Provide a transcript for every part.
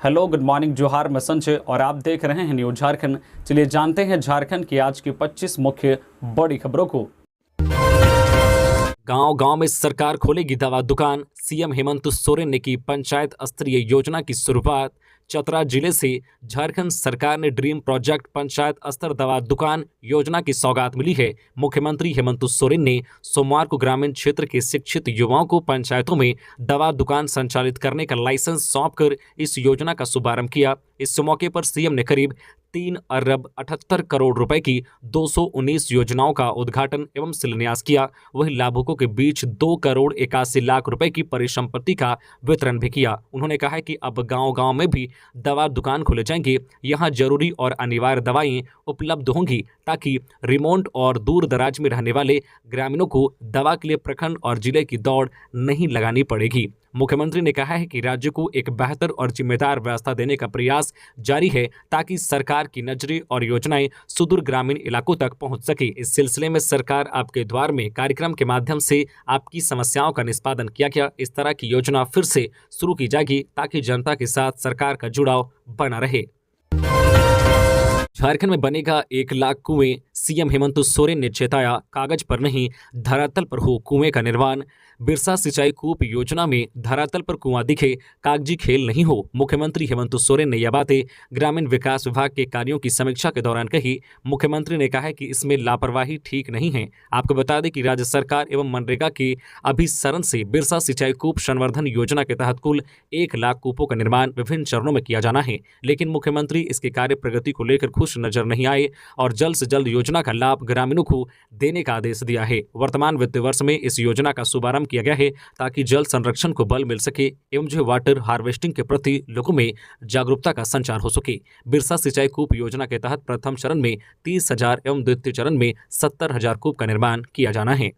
Hello, good morning, जोहार, मैं संजय और आप देख रहे हैं न्यूज झारखंड। चलिए जानते हैं झारखंड की आज की 25 मुख्य बड़ी खबरों को। गांव गांव में सरकार खोलेगी दवा दुकान, सीएम हेमंत सोरेन ने की पंचायत स्तरीय योजना की शुरुआत। चतरा जिले से झारखंड सरकार ने ड्रीम प्रोजेक्ट पंचायत स्तर दवा दुकान योजना की सौगात मिली है। मुख्यमंत्री हेमंत सोरेन ने सोमवार को ग्रामीण क्षेत्र के शिक्षित युवाओं को पंचायतों में दवा दुकान संचालित करने का लाइसेंस सौंपकर इस योजना का शुभारंभ किया। इस मौके पर सीएम ने करीब 3 अरब 78 करोड़ रुपए की 219 योजनाओं का उद्घाटन एवं शिलान्यास किया। वहीं लाभुकों के बीच 2 करोड़ 81 लाख रुपए की परिसंपत्ति का वितरण भी किया। उन्होंने कहा है कि अब गांव-गांव में भी दवा दुकान खोले जाएंगे। यहां जरूरी और अनिवार्य दवाएं उपलब्ध होंगी ताकि रिमोट और दूर दराज में रहने वाले ग्रामीणों को दवा के लिए प्रखंड और जिले की दौड़ नहीं लगानी पड़ेगी। मुख्यमंत्री ने कहा है कि राज्य को एक बेहतर और जिम्मेदार व्यवस्था देने का प्रयास जारी है ताकि सरकार की नजरें और योजनाएं सुदूर ग्रामीण इलाकों तक पहुंच सके। इस सिलसिले में सरकार आपके द्वार में कार्यक्रम के माध्यम से आपकी समस्याओं का निष्पादन किया गया। इस तरह की योजना फिर से शुरू की जाएगी ताकि जनता के साथ सरकार का जुड़ाव बना रहे। झारखंड में बनेगा 1 लाख कुएं, सीएम हेमंत सोरेन ने चेताया, कागज पर नहीं धरातल पर हो कुएं का निर्माण। बिरसा सिंचाई कूप योजना में धरातल पर कुआं दिखे, कागजी खेल नहीं हो। मुख्यमंत्री हेमंत सोरेन ने यह बातें ग्रामीण विकास विभाग के कार्यों की समीक्षा के दौरान कही। मुख्यमंत्री ने कहा कि इसमें लापरवाही ठीक नहीं है। आपको बता दें कि राज्य सरकार एवं मनरेगा के अभिसरण से बिरसा सिंचाई कूप संवर्धन योजना के तहत कुल 1 लाख कूपों का निर्माण विभिन्न चरणों में किया जाना है, लेकिन मुख्यमंत्री इसके कार्य प्रगति को लेकर खुश नजर नहीं आए और जल्द से जल्द योजना का लाभ ग्रामीणों को देने का आदेश दिया है। वर्तमान वित्तीय वर्ष में इस योजना का शुभारंभ किया गया है ताकि जल संरक्षण को बल मिल सके एवं जो वाटर हार्वेस्टिंग के प्रति लोगों में जागरूकता का संचार हो सके। बिरसा सिंचाई कूप योजना के तहत प्रथम चरण में 30,000 एवं द्वितीय चरण में 70,000 कूप का निर्माण किया जाना है।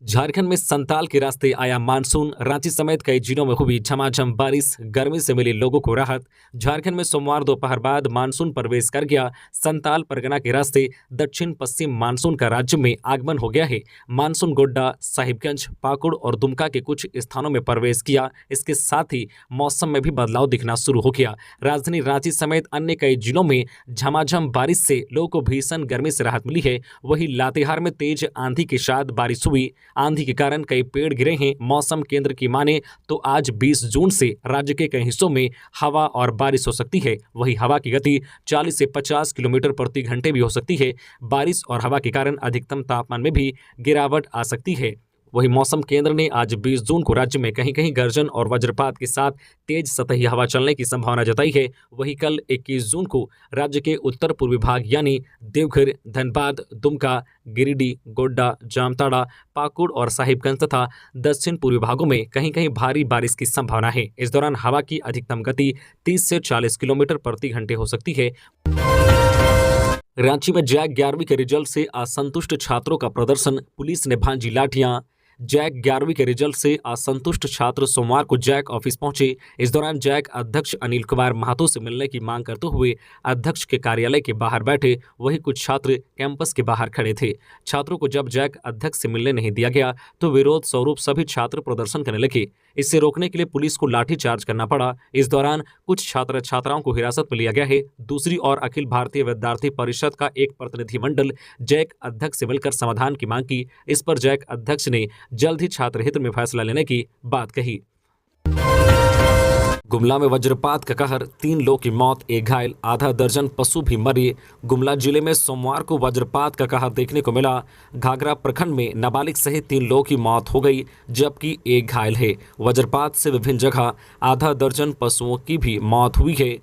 झारखंड में संताल के रास्ते आया मानसून, रांची समेत कई जिलों में हुई झमाझम बारिश, गर्मी से मिली लोगों को राहत। झारखंड में सोमवार दोपहर बाद मानसून प्रवेश कर गया। संताल परगना के रास्ते दक्षिण पश्चिम मानसून का राज्य में आगमन हो गया है। मानसून गोड्डा, साहिबगंज, पाकुड़ और दुमका के कुछ स्थानों में प्रवेश किया। इसके साथ ही मौसम में भी बदलाव दिखना शुरू हो गया। राजधानी रांची समेत अन्य कई जिलों में झमाझम बारिश से लोगों को भीषण गर्मी से राहत मिली है। वहीं लातेहार में तेज आंधी के साथ बारिश हुई। आंधी के कारण कई पेड़ गिरे हैं। मौसम केंद्र की माने तो आज 20 जून से राज्य के कई हिस्सों में हवा और बारिश हो सकती है। वहीं हवा की गति 40 से 50 किलोमीटर प्रति घंटे भी हो सकती है। बारिश और हवा के कारण अधिकतम तापमान में भी गिरावट आ सकती है। वहीं मौसम केंद्र ने आज 20 जून को राज्य में कहीं कहीं गर्जन और वज्रपात के साथ तेज सतही हवा चलने की संभावना जताई है। वहीं कल 21 जून को राज्य के उत्तर पूर्वी भाग यानी देवघर, धनबाद, दुमका, गिरिडीह, गोड्डा, जामताड़ा, पाकुड़ और साहिबगंज तथा दक्षिण पूर्वी भागों में कहीं कहीं भारी बारिश की संभावना है। इस दौरान हवा की अधिकतम गति 30 से 40 किलोमीटर प्रति घंटे हो सकती है। रांची में जैक 11वीं के रिजल्ट से असंतुष्ट छात्रों का प्रदर्शन, पुलिस ने भांजी लाठियां। जैक 11वीं के रिजल्ट से असंतुष्ट छात्र सोमवार को जैक ऑफिस पहुंचे। इस दौरान जैक अध्यक्ष अनिल कुमार महतो से मिलने की मांग करते हुए अध्यक्ष के कार्यालय के बाहर बैठे। वहीं कुछ छात्र कैंपस के बाहर खड़े थे। छात्रों को जब जैक अध्यक्ष से मिलने नहीं दिया गया तो विरोध स्वरूप सभी छात्र प्रदर्शन करने लगे। इससे रोकने के लिए पुलिस को लाठीचार्ज करना पड़ा। इस दौरान कुछ छात्र छात्राओं को हिरासत में लिया गया है। दूसरी ओर अखिल भारतीय विद्यार्थी परिषद का एक प्रतिनिधिमंडल जैक अध्यक्ष से मिलकर समाधान की मांग की। इस पर जैक अध्यक्ष ने जल्द ही छात्र हित में फैसला लेने की बात कही। गुमला में वज्रपात का कहर, 3 लोगों की मौत, 1 घायल, आधा दर्जन पशु भी मरे। गुमला जिले में सोमवार को वज्रपात का कहर देखने को मिला। घाघरा प्रखंड में नाबालिग सहित 3 लोगों की मौत हो गई जबकि 1 घायल है। वज्रपात से विभिन्न जगह आधा दर्जन पशुओं की भी मौत हुई है।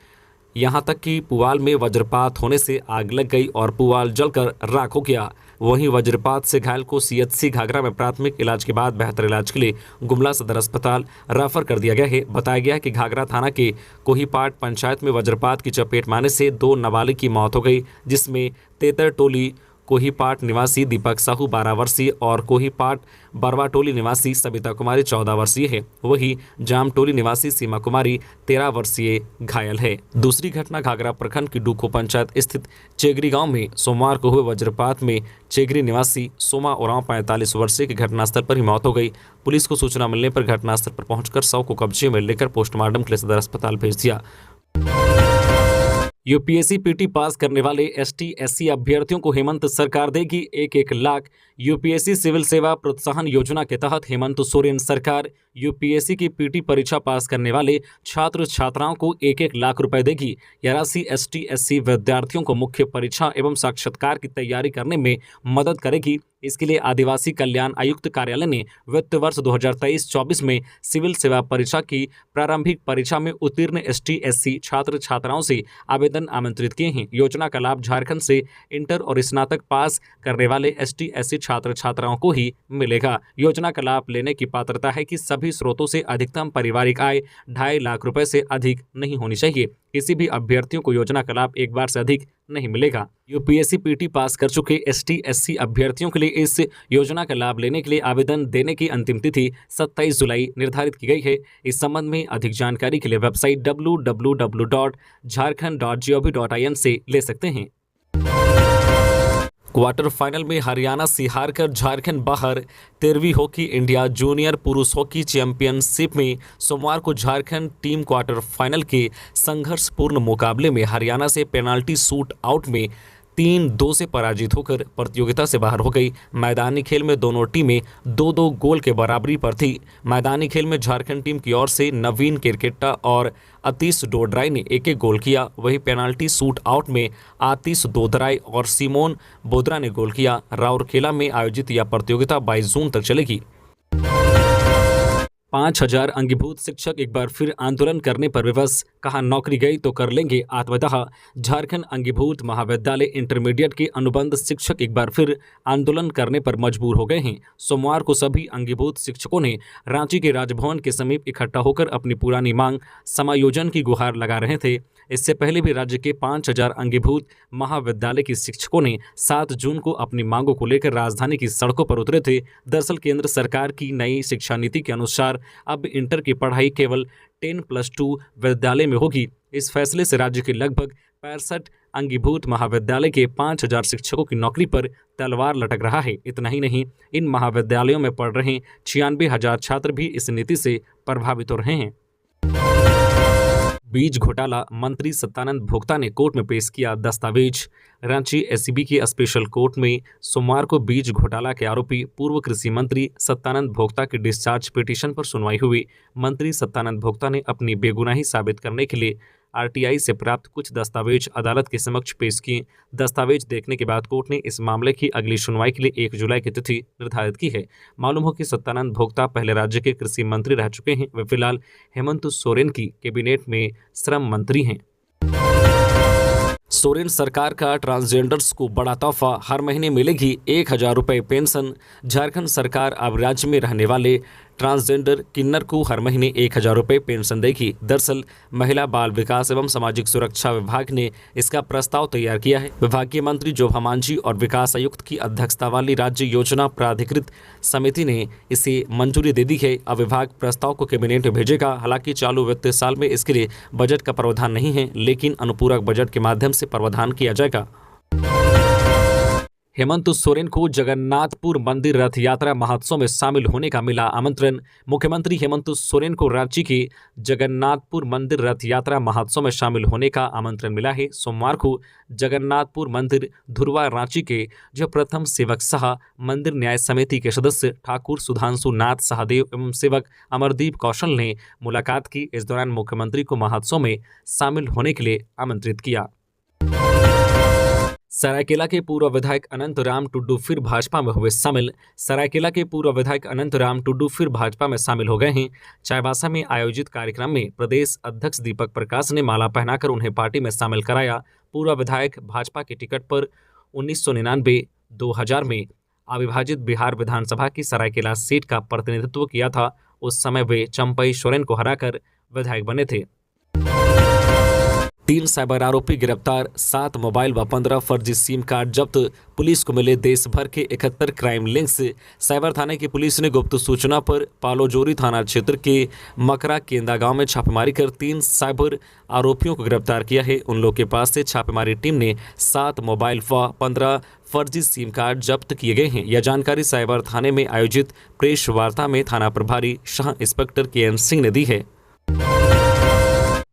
यहां तक कि पुआल में वज्रपात होने से आग लग गई और पुआल जलकर राख हो गया। वहीं वज्रपात से घायल को सीएचसी घाघरा में प्राथमिक इलाज के बाद बेहतर इलाज के लिए गुमला सदर अस्पताल रेफर कर दिया गया है। बताया गया है कि घाघरा थाना के कोहीपाट पंचायत में वज्रपात की चपेट में आने से 2 नाबालिग की मौत हो गई, जिसमें तेतर टोली कोहीपाट निवासी दीपक साहू 12 वर्षीय और कोहीपाट बरवाटोली निवासी सबिता कुमारी 14 वर्षीय है। वहीं जामटोली निवासी सीमा कुमारी 13 वर्षीय घायल है। दूसरी घटना घाघरा प्रखंड की डूको पंचायत स्थित चेगरी गांव में सोमवार को हुए वज्रपात में चेगरी निवासी सोमा उरांव 45 वर्षीय की घटनास्थल पर ही मौत हो गई। पुलिस को सूचना मिलने पर घटनास्थल पर पहुंचकर शव को कब्जे में लेकर पोस्टमार्टम के लिए सदर अस्पताल भेज दिया। यूपीएससी पीटी पास करने वाले एसटी/एससी अभ्यर्थियों को हेमंत सरकार देगी 1-1 लाख। यूपीएससी सिविल सेवा प्रोत्साहन योजना के तहत हेमंत सोरेन सरकार यूपीएससी की पीटी परीक्षा पास करने वाले छात्र छात्राओं को 1-1 लाख रुपए देगी। यह राशि एसटी/एससी विद्यार्थियों को मुख्य परीक्षा एवं साक्षात्कार की तैयारी करने में मदद करेगी। इसके लिए आदिवासी कल्याण आयुक्त कार्यालय ने वित्त वर्ष 2023-24 में सिविल सेवा परीक्षा की प्रारंभिक परीक्षा में उत्तीर्ण एसटी/एससी छात्र छात्राओं से आवेदन आमंत्रित किए हैं। योजना का लाभ झारखंड से इंटर और स्नातक पास करने वाले एसटी/एससी छात्र छात्राओं को ही मिलेगा। योजना का लाभ लेने की पात्रता है कि सभी स्रोतों से अधिकतम पारिवारिक आय 2.5 लाख रुपए से अधिक नहीं होनी चाहिए। किसी भी अभ्यर्थियों को योजना का लाभ एक बार से अधिक नहीं मिलेगा। यूपीएससी पीटी पास कर चुके एसटी/एससी अभ्यर्थियों के लिए इस योजना का लाभ लेने के लिए आवेदन देने की अंतिम तिथि 27 जुलाई निर्धारित की गई है। इस संबंध में अधिक जानकारी के लिए वेबसाइट www.jharkhand.gov.in से ले सकते हैं। क्वार्टर फाइनल में हरियाणा से हारकर झारखंड बाहर। 13वीं हॉकी इंडिया जूनियर पुरुष हॉकी चैंपियनशिप में सोमवार को झारखंड टीम क्वार्टर फाइनल के संघर्षपूर्ण मुकाबले में हरियाणा से पेनाल्टी शूट आउट में 3-2 से पराजित होकर प्रतियोगिता से बाहर हो गई। मैदानी खेल में दोनों टीमें 2-2 गोल के बराबरी पर थी। मैदानी खेल में झारखंड टीम की ओर से नवीन किरकेट्टा और अतीश डोडराई ने 1-1 गोल किया। वहीं पेनाल्टी शूट आउट में आतिश दोदराई और सिमोन बोदरा ने गोल किया। राउरकेला में आयोजित यह प्रतियोगिता 22 जून तक चलेगी। 5000 अंगीभूत शिक्षक एक बार फिर आंदोलन करने पर विवश। कहा नौकरी गई तो कर लेंगे आत्मदाह। झारखंड अंगीभूत महाविद्यालय इंटरमीडिएट के अनुबंध शिक्षक एक बार फिर आंदोलन करने पर मजबूर हो गए हैं। सोमवार को सभी अंगीभूत शिक्षकों ने रांची के राजभवन के समीप इकट्ठा होकर अपनी पुरानी मांग समायोजन की गुहार लगा रहे थे। इससे पहले भी राज्य के 5000 अंगीभूत महाविद्यालय के शिक्षकों ने 7 जून को अपनी मांगों को लेकर राजधानी की सड़कों पर उतरे थे। दरअसल केंद्र सरकार की नई शिक्षा नीति के अनुसार अब इंटर की पढ़ाई केवल 10+2 विद्यालय में होगी। इस फैसले से राज्य के लगभग 65 अंगीभूत महाविद्यालय के 5000 शिक्षकों की नौकरी पर तलवार लटक रहा है। इतना ही नहीं, इन महाविद्यालयों में पढ़ रहे 96,000 छात्र भी इस नीति से प्रभावित हो रहे हैं। बीज घोटाला मंत्री सत्यानंद भोक्ता ने कोर्ट में पेश किया दस्तावेज। रांची एसीबी की स्पेशल कोर्ट में सोमवार को बीज घोटाला के आरोपी पूर्व कृषि मंत्री सत्यानंद भोक्ता की डिस्चार्ज पिटीशन पर सुनवाई हुई। मंत्री सत्यानंद भोक्ता ने अपनी बेगुनाही साबित करने के लिए आरटीआई से प्राप्त कुछ दस्तावेज अदालत के समक्ष पेश किए। दस्तावेज देखने के बाद कोर्ट ने इस मामले की अगली सुनवाई के लिए 1 जुलाई की तिथि निर्धारित की है। मालूम हो कि सत्यानंद भोक्ता पहले राज्य के कृषि मंत्री रह चुके हैं। वे फिलहाल हेमंत सोरेन की कैबिनेट में श्रम मंत्री हैं। सोरेन सरकार का ट्रांसजेंडर्स को बड़ा तोहफा, हर महीने मिलेगी 1000 रुपये पेंशन। झारखंड सरकार अब राज्य में रहने वाले ट्रांसजेंडर किन्नर को हर महीने 1000 रुपये पेंशन देगी। दरअसल महिला बाल विकास एवं सामाजिक सुरक्षा विभाग ने इसका प्रस्ताव तैयार किया है। विभागीय मंत्री जोभा मांझी और विकास आयुक्त की अध्यक्षता वाली राज्य योजना प्राधिकृत समिति ने इसे मंजूरी दे दी है। अब विभाग प्रस्ताव को कैबिनेट में भेजेगा। हालांकि चालू वित्तीय साल में इसके लिए बजट का प्रावधान नहीं है, लेकिन अनुपूरक बजट के माध्यम से प्रावधान किया जाएगा। हेमंत सोरेन को जगन्नाथपुर मंदिर रथ यात्रा महोत्सव में शामिल होने का मिला आमंत्रण। मुख्यमंत्री हेमंत सोरेन को रांची के जगन्नाथपुर मंदिर रथ यात्रा महोत्सव में शामिल होने का आमंत्रण मिला है। सोमवार को जगन्नाथपुर मंदिर धुरवा रांची के जो प्रथम सेवक शाह मंदिर न्याय समिति के सदस्य ठाकुर सुधांशु नाथ सहदेव एवं सेवक अमरदीप कौशल ने मुलाकात की। इस दौरान मुख्यमंत्री को महोत्सव में शामिल होने के लिए आमंत्रित किया। सरायकेला के पूर्व विधायक अनंत राम टुड्डू फिर भाजपा में हुए शामिल। सरायकेला के पूर्व विधायक अनंत राम टुड्डू फिर भाजपा में शामिल हो गए हैं। चाईबासा में आयोजित कार्यक्रम में प्रदेश अध्यक्ष दीपक प्रकाश ने माला पहनाकर उन्हें पार्टी में शामिल कराया। पूर्व विधायक भाजपा के टिकट पर 1999-2000 में अविभाजित बिहार विधानसभा की सरायकेला सीट का प्रतिनिधित्व किया था। उस समय वे चंपई सोरेन को हराकर विधायक बने थे। 3 साइबर आरोपी गिरफ्तार, 7 मोबाइल व 15 फर्जी सिम कार्ड जब्त। पुलिस को मिले देश भर के 71 क्राइम लिंक्स। साइबर थाने की पुलिस ने गुप्त सूचना पर पालोजोरी थाना क्षेत्र के मकरा केंदा गांव में छापेमारी कर 3 साइबर आरोपियों को गिरफ्तार किया है। उन लोगों के पास से छापेमारी टीम ने 7 मोबाइल व 15 फर्जी सिम कार्ड जब्त किए गए हैं। यह जानकारी साइबर थाने में आयोजित प्रेस वार्ता में थाना प्रभारी शाह इंस्पेक्टर के एन सिंह ने दी है।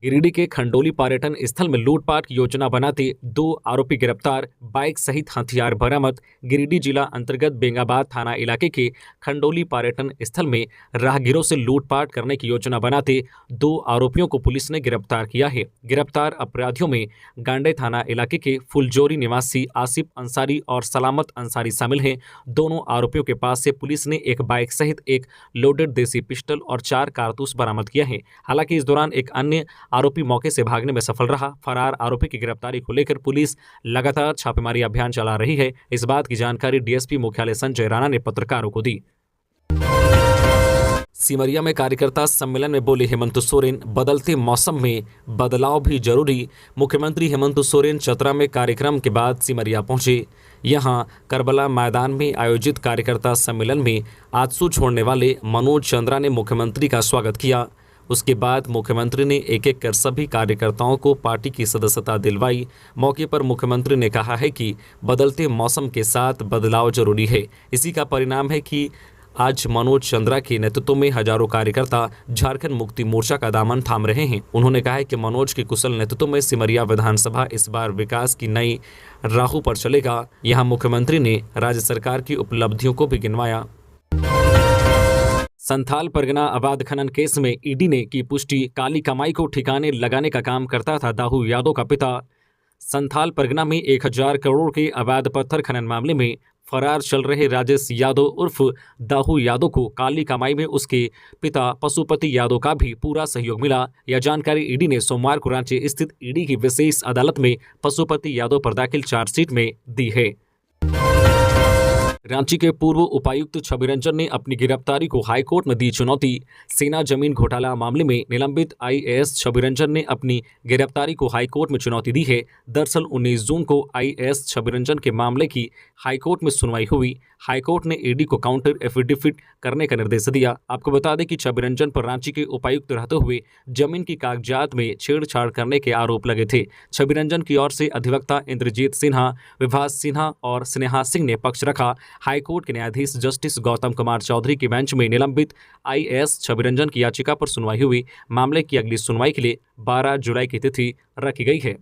गिरिडीह के खंडोली पर्यटन स्थल में लूटपाट की योजना बनाते 2 आरोपी गिरफ्तार, बाइक सहित हथियार बरामद। गिरिडीह जिला अंतर्गत बेंगाबाद थाना इलाके के खंडोली पर्यटन स्थल में राहगीरों से लूटपाट करने की योजना बनाते 2 आरोपियों को पुलिस ने गिरफ्तार किया है। गिरफ्तार अपराधियों में गांडे थाना इलाके के फुलजोरी निवासी आसिफ अंसारी और सलामत अंसारी शामिल हैं। दोनों आरोपियों के पास से पुलिस ने एक बाइक सहित एक लोडेड देसी पिस्टल और 4 कारतूस बरामद किया है। हालांकि इस दौरान एक अन्य आरोपी मौके से भागने में सफल रहा। फरार आरोपी की गिरफ्तारी को लेकर पुलिस लगातार छापेमारी अभियान चला रही है। इस बात की जानकारी डीएसपी मुख्यालय संजय राणा ने पत्रकारों को दी। सिमरिया में कार्यकर्ता सम्मेलन में बोले हेमंत सोरेन, बदलते मौसम में बदलाव भी जरूरी। मुख्यमंत्री हेमंत सोरेन चतरा में कार्यक्रम के बाद सिमरिया पहुंचे। यहां करबला मैदान में आयोजित कार्यकर्ता सम्मेलन में आजसू छोड़ने वाले मनोज चंद्रा ने मुख्यमंत्री का स्वागत किया। उसके बाद मुख्यमंत्री ने एक एक कर सभी कार्यकर्ताओं को पार्टी की सदस्यता दिलवाई। मौके पर मुख्यमंत्री ने कहा है कि बदलते मौसम के साथ बदलाव जरूरी है। इसी का परिणाम है कि आज मनोज चंद्रा के नेतृत्व में हजारों कार्यकर्ता झारखंड मुक्ति मोर्चा का दामन थाम रहे हैं। उन्होंने कहा है कि मनोज के कुशल नेतृत्व में सिमरिया विधानसभा इस बार विकास की नई राहों पर चलेगा। यहाँ मुख्यमंत्री ने राज्य सरकार की उपलब्धियों को भी गिनवाया। संथाल परगना अवैध खनन केस में ईडी ने की पुष्टि, काली कमाई को ठिकाने लगाने का काम करता था दाऊ यादव का पिता। संथाल परगना में 1000 करोड़ के अवैध पत्थर खनन मामले में फरार चल रहे राजेश यादव उर्फ दाऊ यादव को काली कमाई में उसके पिता पशुपति यादव का भी पूरा सहयोग मिला। यह जानकारी ईडी ने सोमवार को रांची स्थित ईडी की विशेष अदालत में पशुपति यादव पर दाखिल चार्जशीट में दी है। रांची के पूर्व उपायुक्त छवि रंजन ने अपनी गिरफ्तारी को हाईकोर्ट में दी चुनौती। सेना जमीन घोटाला मामले में निलंबित आईएएस छवि रंजन ने अपनी गिरफ्तारी को हाईकोर्ट में चुनौती दी है। दरअसल 19 जून को आईएएस छवि रंजन के मामले की हाईकोर्ट में सुनवाई हुई। हाईकोर्ट ने ईडी को काउंटर एफिडेविट करने का निर्देश दिया। आपको बता दें कि छवि रंजन पर रांची के उपायुक्त रहते हुए जमीन की कागजात में छेड़छाड़ करने के आरोप लगे थे। छवि रंजन की ओर से अधिवक्ता इंद्रजीत सिन्हा, विभास सिन्हा और स्नेहा सिंह ने पक्ष रखा। हाईकोर्ट के न्यायाधीश जस्टिस गौतम कुमार चौधरी की बेंच में निलंबित आईएएस छवि रंजन की याचिका पर सुनवाई हुई। मामले की अगली सुनवाई के लिए 12 जुलाई की तिथि रखी गई है।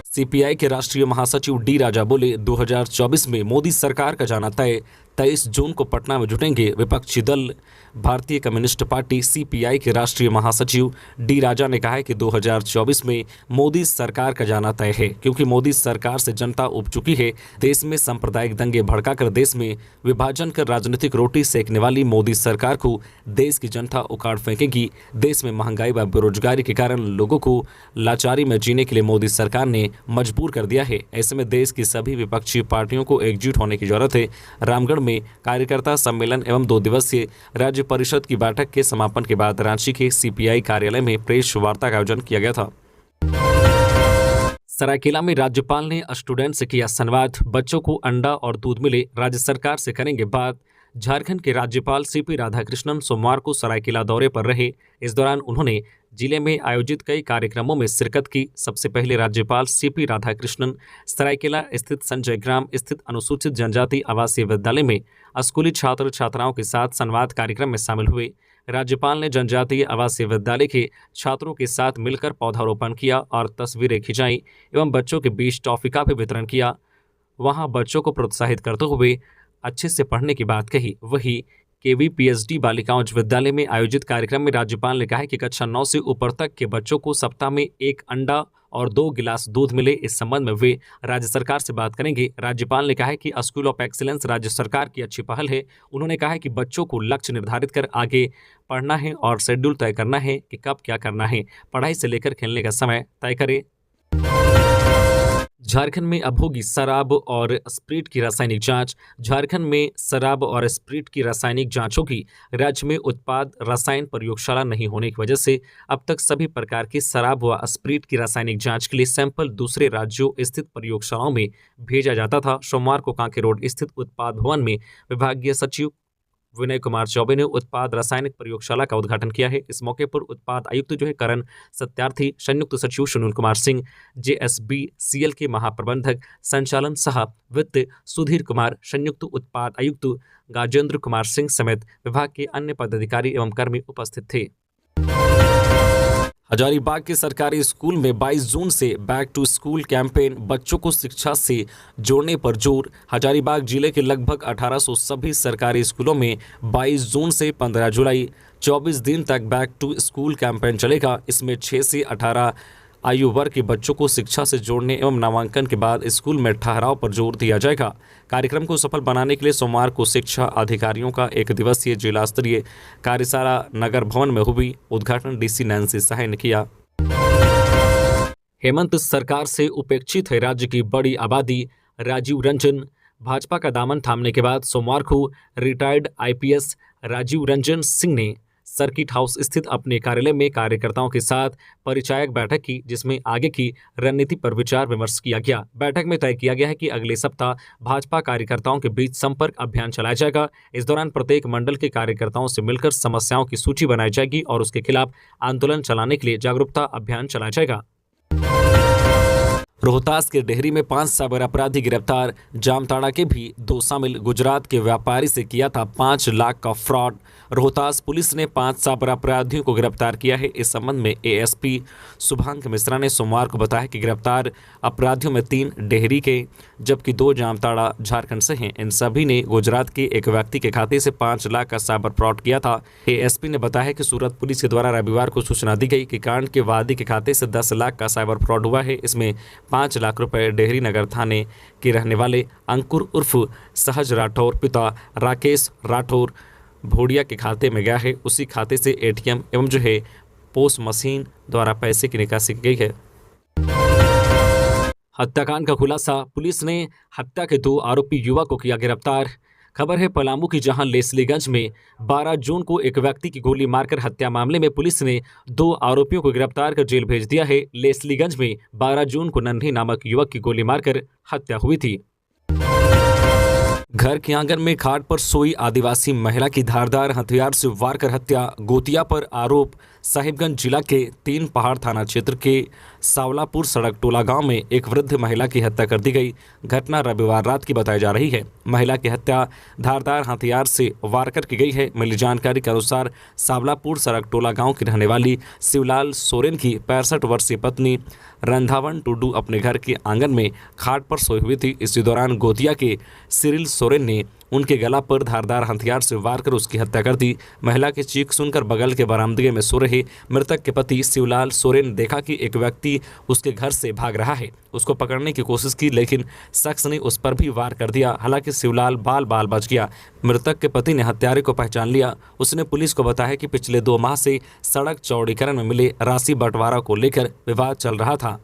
सीपीआई के राष्ट्रीय महासचिव डी राजा बोले, 2024 में मोदी सरकार का जाना तय। 23 जून को पटना में जुटेंगे विपक्षी दल। भारतीय कम्युनिस्ट पार्टी सीपीआई के राष्ट्रीय महासचिव डी राजा ने कहा है कि 2024 में मोदी सरकार का जाना तय है, क्योंकि मोदी सरकार से जनता उब चुकी है। देश में सांप्रदायिक दंगे भड़काकर देश में विभाजन कर राजनीतिक रोटी सेकने वाली मोदी सरकार को देश की जनता उखाड़ फेंकेगी। देश में महंगाई व बेरोजगारी के कारण लोगों को लाचारी में जीने के लिए मोदी सरकार ने मजबूर कर दिया है। ऐसे में देश की सभी विपक्षी पार्टियों को एकजुट होने की जरूरत है। रामगढ़ में कार्यकर्ता सम्मेलन एवं 2 दिवसीय राज्य परिषद की बैठक के समापन के बाद रांची के सीपीआई कार्यालय में प्रेस वार्ता का आयोजन किया गया था। सरायकेला में राज्यपाल ने स्टूडेंट से किया संवाद, बच्चों को अंडा और दूध मिले, राज्य सरकार से करेंगे बात। झारखंड के राज्यपाल सीपी राधाकृष्णन सोमवार को सरायकेला दौरे पर रहे। इस दौरान उन्होंने जिले में आयोजित कई कार्यक्रमों में शिरकत की। सबसे पहले राज्यपाल सीपी राधाकृष्णन सरायकेला स्थित संजय ग्राम स्थित अनुसूचित जनजाति आवासीय विद्यालय में स्कूली छात्र छात्राओं के साथ संवाद कार्यक्रम में शामिल हुए। राज्यपाल ने जनजातीय आवासीय विद्यालय के छात्रों के साथ मिलकर पौधारोपण किया और तस्वीरें खिंचाई एवं बच्चों के बीच टॉफी का भी वितरण किया। वहां बच्चों को प्रोत्साहित करते हुए अच्छे से पढ़ने की बात कही। वही केवी पीएचडी बालिका उच्च विद्यालय में आयोजित कार्यक्रम में राज्यपाल ने कहा कि कक्षा 9 से ऊपर तक के बच्चों को सप्ताह में 1 अंडा और 2 गिलास दूध मिले। इस संबंध में वे राज्य सरकार से बात करेंगे। राज्यपाल ने कहा है कि स्कूल ऑफ एक्सीलेंस राज्य सरकार की अच्छी पहल है। उन्होंने कहा है कि बच्चों को लक्ष्य निर्धारित कर आगे पढ़ना है और शेड्यूल तय करना है कि कब क्या करना है। पढ़ाई से लेकर खेलने का समय तय करें। झारखंड में अब होगी शराब और स्प्रिट की रासायनिक जांच। झारखंड में शराब और स्प्रिट की रासायनिक जांचों की राज्य में उत्पाद रसायन प्रयोगशाला नहीं होने की वजह से अब तक सभी प्रकार की शराब व स्प्रिट की रासायनिक जांच के लिए सैंपल दूसरे राज्यों स्थित प्रयोगशालाओं में भेजा जाता था। सोमवार को कांके रोड स्थित उत्पाद भवन में विभागीय सचिव विनय कुमार चौबे ने उत्पाद रासायनिक प्रयोगशाला का उद्घाटन किया है। इस मौके पर उत्पाद आयुक्त करण सत्यार्थी, संयुक्त सचिव सुनील कुमार सिंह, JSBCL के महाप्रबंधक संचालन सह वित्त सुधीर कुमार, संयुक्त उत्पाद आयुक्त गाजेंद्र कुमार सिंह समेत विभाग के अन्य पदाधिकारी एवं कर्मी उपस्थित थे। हजारीबाग के सरकारी स्कूल में 22 जून से बैक टू स्कूल कैंपेन, बच्चों को शिक्षा से जोड़ने पर जोर। हजारीबाग जिले के लगभग 1800 सभी सरकारी स्कूलों में 22 जून से 15 जुलाई 24 दिन तक बैक टू स्कूल कैंपेन चलेगा। इसमें 6 से 18 आयु वर्ग के बच्चों को शिक्षा से जोड़ने एवं नामांकन के बाद स्कूल में ठहराव पर जोर दिया जाएगा। कार्यक्रम को सफल बनाने के लिए सोमवार को शिक्षा अधिकारियों का एक दिवसीय जिला स्तरीय कार्यशाला नगर भवन में हुई। उद्घाटन DC नैन्सी साहे ने किया। हेमंत सरकार से उपेक्षित है राज्य की बड़ी आबादी। राजीव रंजन। भाजपा का दामन थामने के बाद सोमवार को रिटायर्ड IPS राजीव रंजन सिंह ने सर्किट हाउस स्थित अपने कार्यालय में कार्यकर्ताओं के साथ परिचायक बैठक की, जिसमें आगे की रणनीति पर विचार विमर्श किया गया। बैठक में तय किया गया है कि अगले सप्ताह भाजपा कार्यकर्ताओं के बीच संपर्क अभियान चलाया जाएगा। इस दौरान प्रत्येक मंडल के कार्यकर्ताओं से मिलकर समस्याओं की सूची बनाई जाएगी और उसके खिलाफ आंदोलन चलाने के लिए जागरूकता अभियान चलाया जाएगा। रोहतास के डेहरी में 5 साइबर अपराधी गिरफ्तार। जामताड़ा के भी 2 शामिल। गुजरात के व्यापारी से किया था 5 लाख का फ्रॉड। रोहतास पुलिस ने 5 साइबर अपराधियों को गिरफ्तार किया है। इस संबंध में ASP शुभांक मिश्रा ने सोमवार को बताया कि गिरफ्तार अपराधियों में 3 डेहरी के जबकि 2 जामताड़ा झारखंड से हैं। इन सभी ने गुजरात के एक व्यक्ति के खाते से 5 लाख का साइबर फ्रॉड किया था। ASP ने बताया कि सूरत पुलिस के द्वारा रविवार को सूचना दी गई कि कांड के वादी के खाते से 10 लाख का साइबर फ्रॉड हुआ है। इसमें 5 लाख रुपए डेहरी नगर थाने के रहने वाले अंकुर उर्फ सहज राठौर पिता राकेश राठौर भोडिया के खाते में गया है। उसी खाते से ATM एवं पोस्ट मशीन द्वारा पैसे की निकासी की गई है। हत्याकांड का खुलासा। पुलिस ने हत्या के 2 आरोपी युवक को किया गिरफ्तार। खबर है पलामू की, जहां लेस्लीगंज में 12 जून को एक व्यक्ति की गोली मारकर हत्या मामले में पुलिस ने 2 आरोपियों को गिरफ्तार कर जेल भेज दिया है। लेस्लीगंज में 12 जून को नन्ही नामक युवक की गोली मारकर हत्या हुई थी। घर के आंगन में खाट पर सोई आदिवासी महिला की धारदार हथियार से वार कर हत्या। गोतिया पर आरोप। साहिबगंज जिला के 3 पहाड़ थाना क्षेत्र के सावलापुर सड़क टोला गांव में एक वृद्ध महिला की हत्या कर दी गई। घटना रविवार रात की बताई जा रही है। महिला की हत्या धारदार हथियार से वार कर की गई है। मिली जानकारी के अनुसार सावलापुर सड़क टोला गांव की रहने वाली शिवलाल सोरेन की 65 वर्षीय पत्नी रंधावन टुडू अपने घर के आंगन में खाट पर सोई हुई थी। इसी दौरान गोतिया के सिरिल सोरेन ने उनके गला पर धारदार हथियार से वार कर उसकी हत्या कर दी। महिला की चीख सुनकर बगल के बरामदे में सो रहे मृतक के पति शिवलाल सोरेन ने देखा कि एक व्यक्ति उसके घर से भाग रहा है। उसको पकड़ने की कोशिश की, लेकिन शख्स ने उस पर भी वार कर दिया। हालांकि शिवलाल बाल बाल बच गया। मृतक के पति ने हत्यारे को पहचान लिया। उसने पुलिस को बताया कि पिछले 2 माह से सड़क चौड़ीकरण में मिले राशि बंटवारा को लेकर विवाद चल रहा था।